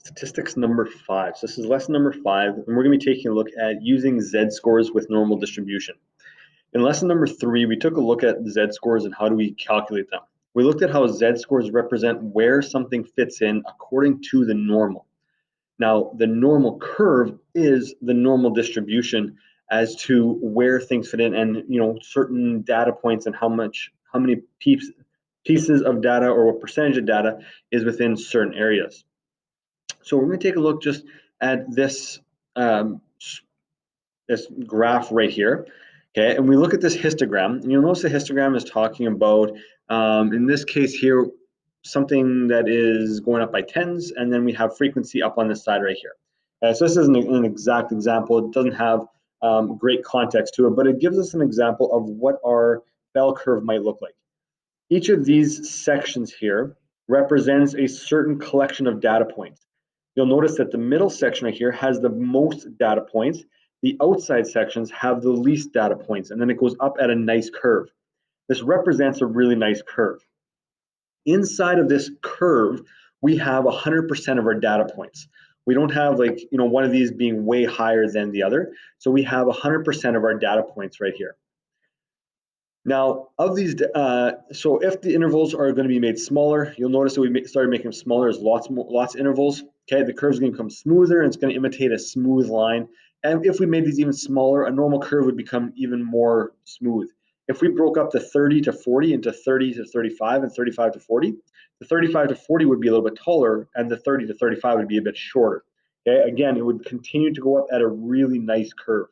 Statistics number 5. So this is lesson number 5, and we're going to be taking a look at using z-scores with normal distribution. In lesson number 3, we took a look at z-scores and how do we calculate them. We looked at how z-scores represent where something fits in according to the normal. Now, the normal curve is the normal distribution as to where things fit in, and certain data points and how many pieces of data or what percentage of data is within certain areas. So we're going to take a look just at this this graph right here, okay? And we look at this histogram, and you'll notice the histogram is talking about, in this case here, something that is going up by tens, and then we have frequency up on this side right here. So this isn't an exact example. It doesn't have great context to it, but it gives us an example of what our bell curve might look like. Each of these sections here represents a certain collection of data points. You'll notice that the middle section right here has the most data points. The outside sections have the least data points, and then it goes up at a nice curve. This represents a really nice curve. Inside of this curve, we have 100% of our data points. We don't have one of these being way higher than the other. So we have 100% of our data points right here. Now, of these, so if the intervals are going to be made smaller, you'll notice that we started making them smaller as lots of intervals. Okay, the curve is going to become smoother, and it's going to imitate a smooth line. And if we made these even smaller, a normal curve would become even more smooth. If we broke up the 30 to 40 into 30 to 35 and 35 to 40, the 35 to 40 would be a little bit taller, and the 30 to 35 would be a bit shorter. Okay, again, it would continue to go up at a really nice curve.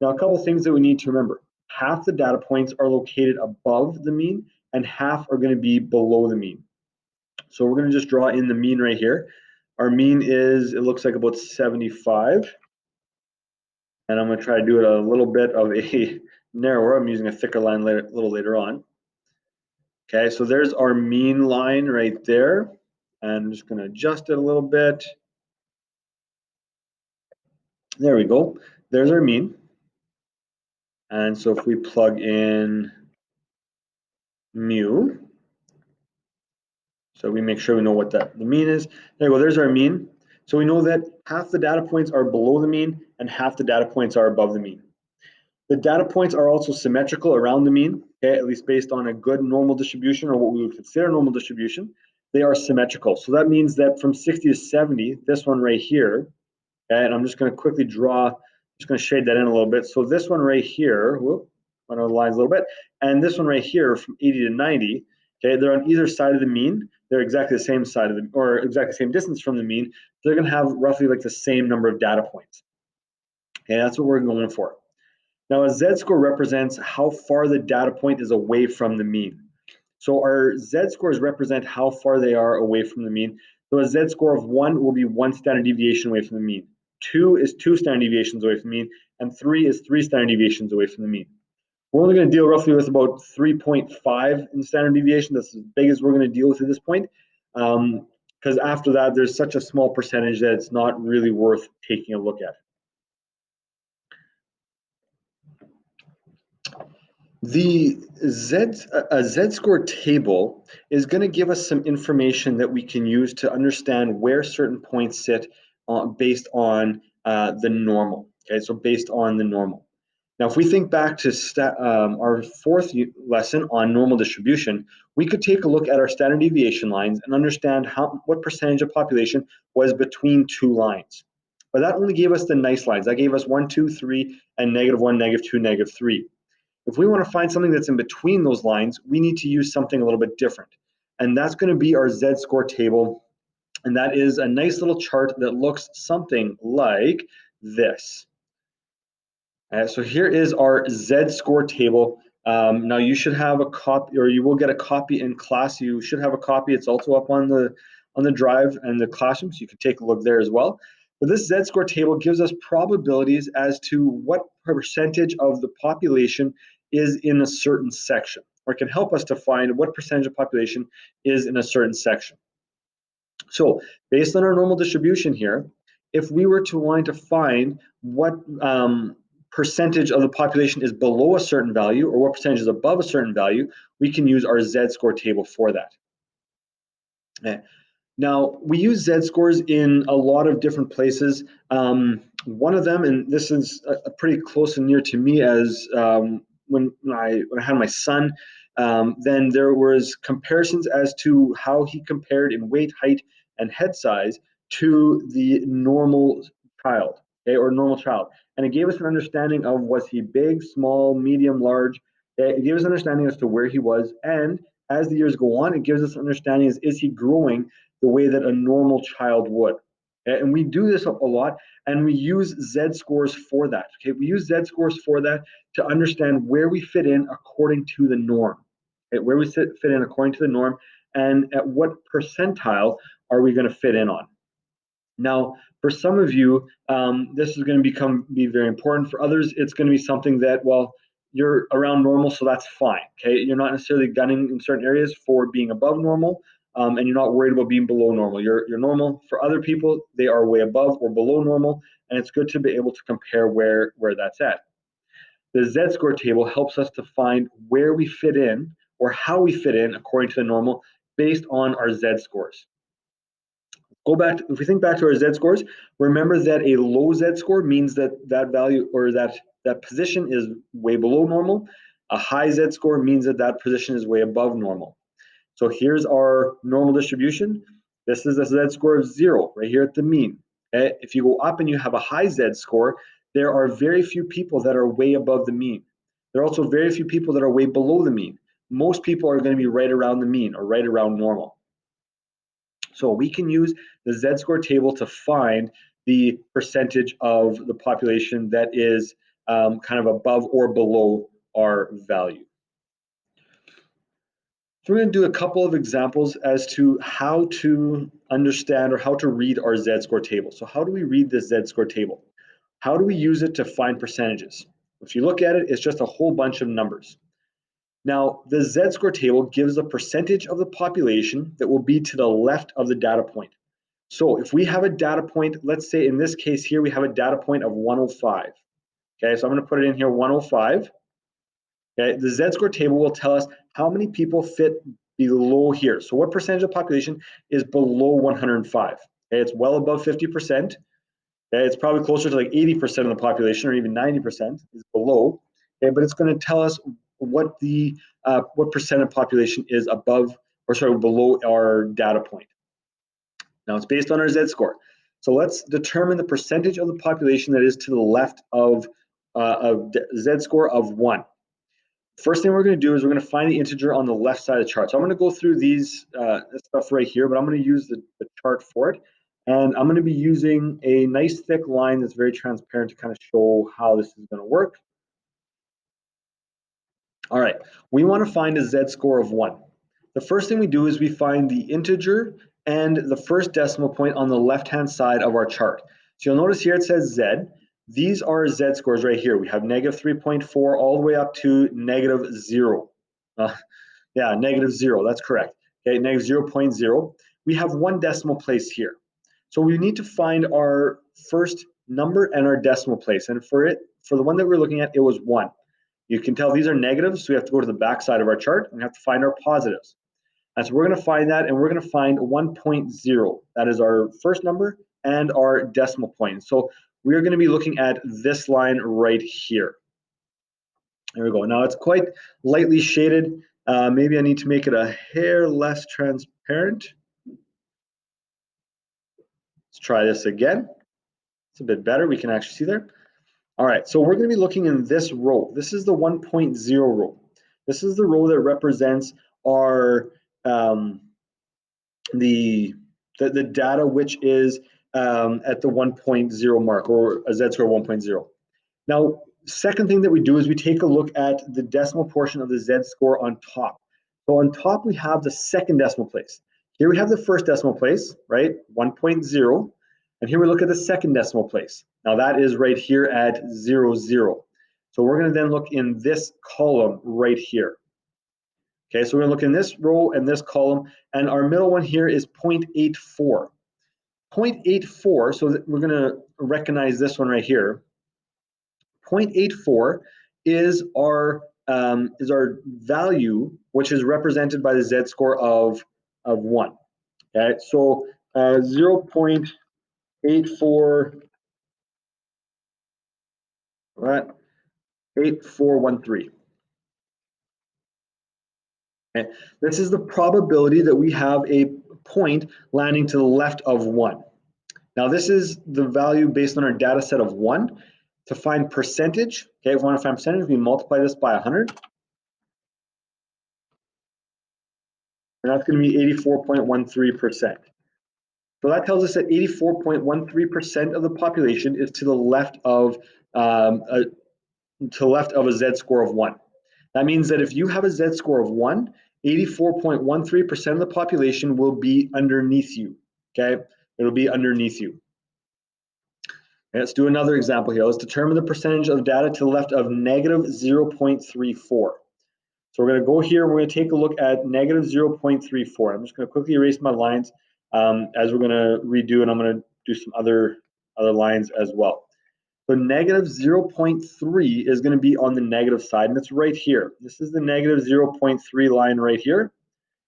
Now, a couple things that we need to remember. Half the data points are located above the mean, and half are going to be below the mean. So we're going to just draw in the mean right here. Our mean is, it looks like about 75. And I'm going to try to do it a little bit of a narrower. I'm using a thicker line a little later on. Okay, so there's our mean line right there. And I'm just going to adjust it a little bit. There we go. There's our mean. And so if we plug in mu, so we make sure we know what the mean is. There we go, there's our mean. So we know that half the data points are below the mean and half the data points are above the mean. The data points are also symmetrical around the mean, okay, at least based on a good normal distribution or what we would consider normal distribution. They are symmetrical. So that means that from 60 to 70, this one right here, okay, and I'm just going to quickly draw, just going to shade that in a little bit. So this one right here, whoop, on our lines a little bit, and this one right here from 80 to 90, okay, they're on either side of the mean. They're exactly the same side of the, or exactly the same distance from the mean. They're going to have roughly like the same number of data points. Okay, that's what we're going for. Now, a z-score represents how far the data point is away from the mean. So our z-scores represent how far they are away from the mean. So a z-score of 1 will be 1 standard deviation away from the mean. 2 is 2 standard deviations away from the mean, and 3 is 3 standard deviations away from the mean. We're only going to deal roughly with about 3.5 in standard deviation. That's as big as we're going to deal with at this point. Because after that, there's such a small percentage that it's not really worth taking a look at. The z-score table is going to give us some information that we can use to understand where certain points sit based on the normal. Okay, so based on the normal. Now, if we think back to our 4th lesson on normal distribution, we could take a look at our standard deviation lines and understand what percentage of population was between 2 lines. But that only gave us the nice lines. That gave us 1, 2, 3, and -1, -2, -3. If we want to find something that's in between those lines, we need to use something a little bit different. And that's going to be our z-score table. And that is a nice little chart that looks something like this. So here is our z-score table. Now you should have a copy, or you will get a copy in class. You should have a copy. It's also up on the drive and the classroom, so you can take a look there as well. But this z-score table gives us probabilities as to what percentage of the population is in a certain section, or it can help us to find what percentage of population is in a certain section. So based on our normal distribution here, if we were to want to find what percentage of the population is below a certain value or what percentage is above a certain value, we can use our z-score table for that. Okay. Now, we use Z-scores in a lot of different places. One of them, and this is a pretty close and near to me, as when I had my son, then there was comparisons as to how he compared in weight, height, and head size to the normal child, okay, or normal child. And it gave us an understanding of, was he big, small, medium, large. It gave us an understanding as to where he was. And as the years go on, it gives us an understanding is he growing the way that a normal child would. And we do this a lot, and we use Z-scores for that. Okay, we use Z-scores for that to understand where we fit in according to the norm. Okay, where we fit in according to the norm, and at what percentile are we going to fit in on. Now, for some of you, this is going to be very important. For others, it's going to be something that, well, you're around normal, so that's fine. Okay, you're not necessarily gunning in certain areas for being above normal, and you're not worried about being below normal. You're normal. For other people, they are way above or below normal, and it's good to be able to compare where that's at. The Z-score table helps us to find where we fit in or how we fit in according to the normal based on our Z-scores. If we think back to our Z-scores, remember that a low Z-score means that that value or that position is way below normal. A high Z-score means that that position is way above normal. So here's our normal distribution. This is a Z-score of 0 right here at the mean. Okay? If you go up and you have a high Z-score, there are very few people that are way above the mean. There are also very few people that are way below the mean. Most people are going to be right around the mean or right around normal. So we can use the Z-score table to find the percentage of the population that is kind of above or below our value. So we're going to do a couple of examples as to how to understand or how to read our Z-score table. So how do we read this Z-score table? How do we use it to find percentages? If you look at it, it's just a whole bunch of numbers. Now, the Z-score table gives a percentage of the population that will be to the left of the data point. So if we have a data point, let's say in this case here, we have a data point of 105. Okay, so I'm going to put it in here, 105. Okay, the Z-score table will tell us how many people fit below here. So what percentage of the population is below 105? Okay, it's well above 50%. Okay, it's probably closer to like 80% of the population, or even 90% is below. Okay, but it's going to tell us what the what percent of population is above, or sorry, below our data point. Now it's based on our Z-score. So let's determine the percentage of the population that is to the left of a Z-score of 1. First thing we're going to do is we're going to find the integer on the left side of the chart. So I'm going to go through these this stuff right here, but I'm going to use the chart for it. And I'm going to be using a nice thick line that's very transparent to kind of show how this is going to work. All right, we want to find a Z-score of 1. The first thing we do is we find the integer and the first decimal point on the left-hand side of our chart. So you'll notice here it says Z. These are Z-scores right here. We have negative 3.4 all the way up to negative 0. Yeah, negative 0, that's correct. Okay, negative 0.0. We have one decimal place here. So we need to find our first number and our decimal place. And for the one that we're looking at, it was 1. You can tell these are negatives, so we have to go to the back side of our chart and we have to find our positives. And so we're going to find that, and we're going to find 1.0. That is our first number and our decimal point. So we're going to be looking at this line right here. There we go. Now it's quite lightly shaded. Maybe I need to make it a hair less transparent. Let's try this again. It's a bit better. We can actually see there. All right, so we're going to be looking in this row. This is the 1.0 row. This is the row that represents our the data which is at the 1.0 mark, or a Z-score 1.0. Now, second thing that we do is we take a look at the decimal portion of the Z-score on top. So on top we have the second decimal place. Here we have the first decimal place, right, 1.0. And here we look at the second decimal place. Now that is right here at 0, 0. So we're going to then look in this column right here. Okay, so we're going to look in this row and this column, and our middle one here is 0.84. 0.84, so we're going to recognize this one right here. 0.84 is our value, which is represented by the Z-score of 1. Okay, so 0.8413. Okay. This is the probability that we have a point landing to the left of 1. Now this is the value based on our data set of 1. To find percentage, okay, if we want to find percentage, we multiply this by 100. And that's going to be 84.13%. So that tells us that 84.13% of the population is to the left of a z-score of 1. That means that if you have a z-score of 1, 84.13% of the population will be underneath you. Okay, it'll be underneath you. Okay, let's do another example here. Let's determine the percentage of data to the left of negative 0.34. So we're going to go here. We're going to take a look at negative 0.34. I'm just going to quickly erase my lines as we're going to redo, and I'm going to do some other lines as well. So negative 0.3 is going to be on the negative side, and it's right here. This is the negative 0.3 line right here.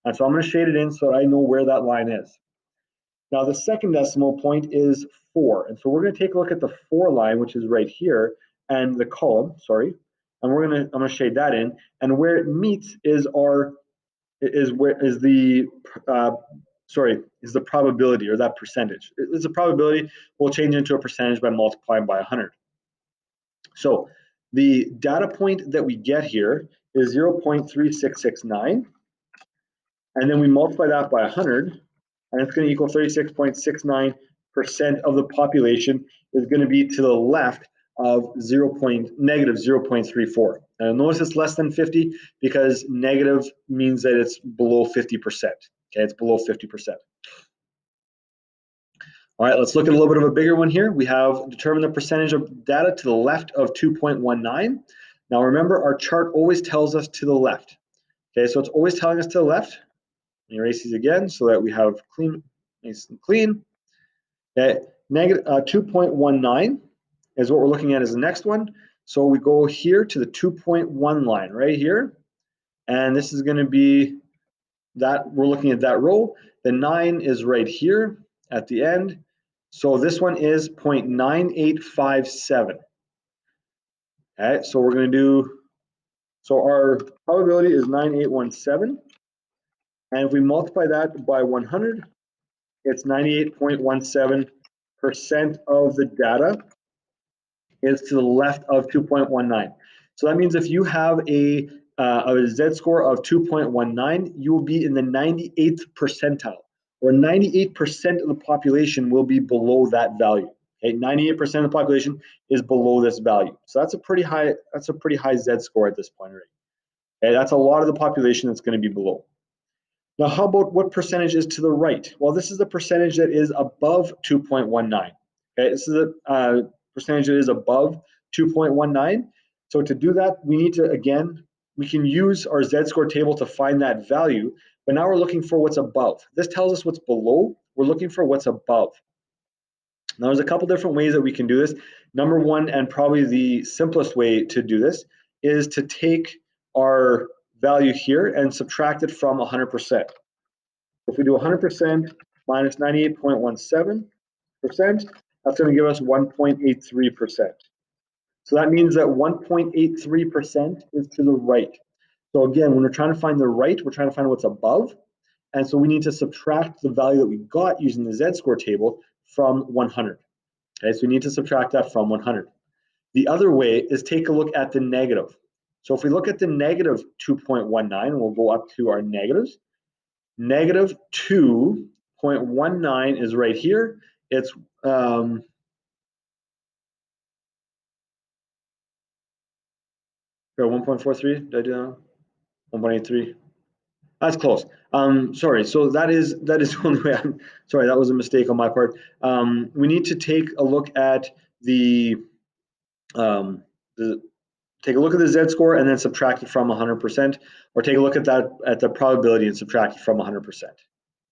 And so I'm going to shade it in so I know where that line is. Now the second decimal point is 4. And so we're going to take a look at the 4 line, which is right here, and the column, sorry. And I'm going to shade that in. And where it meets is the probability, or that percentage. It's a probability. We'll change it into a percentage by multiplying by 100. So the data point that we get here is 0.3669. And then we multiply that by 100, and it's going to equal 36.69% of the population is going to be to the left of negative 0.34. And notice it's less than 50 because negative means that it's below 50%. Okay, it's below 50%. All right, let's look at a little bit of a bigger one here. We have determined the percentage of data to the left of 2.19. Now remember, our chart always tells us to the left. Okay, so it's always telling us to the left. Erase these again so that we have clean, nice and clean. Okay, negative 2.19 is what we're looking at as the next one. So we go here to the 2.1 line right here, and this is going to be that we're looking at that row. The 9 is right here at the end. So this one is 0.9857. Okay, so we're going to do, so our probability is 9817. And if we multiply that by 100, it's 98.17% of the data is to the left of 2.19. So that means if you have a z-score of 2.19, you will be in the 98th percentile, or 98% of the population will be below that value. Okay, 98% of the population is below this value. So that's a pretty high z-score at this point, right? Okay, that's a lot of the population that's going to be below. Now, how about what percentage is to the right? Well, this is the percentage that is above 2.19. Okay, this is the percentage that is above 2.19. So to do that, we need to, again, we can use our z-score table to find that value, but now we're looking for what's above. This tells us what's below. We're looking for what's above. Now, there's a couple different ways that we can do this. Number one, and probably the simplest way to do this, is to take our value here and subtract it from 100%. If we do 100% minus 98.17%, that's going to give us 1.83%. So that means that 1.83% is to the right. So again, when we're trying to find the right, we're trying to find what's above. And so we need to subtract the value that we got using the z-score table from 100. Okay, so we need to subtract that from 100. The other way is take a look at the negative. So if we look at the negative 2.19, we'll go up to our negatives. Negative 2.19 is right here. It's 1.43. Did I do that? 1.83. That's close. Sorry. So that is the only way. Sorry, that was a mistake on my part. We need to take a look at the z-score and then subtract it from 100%, or take a look at the probability and subtract it from 100%.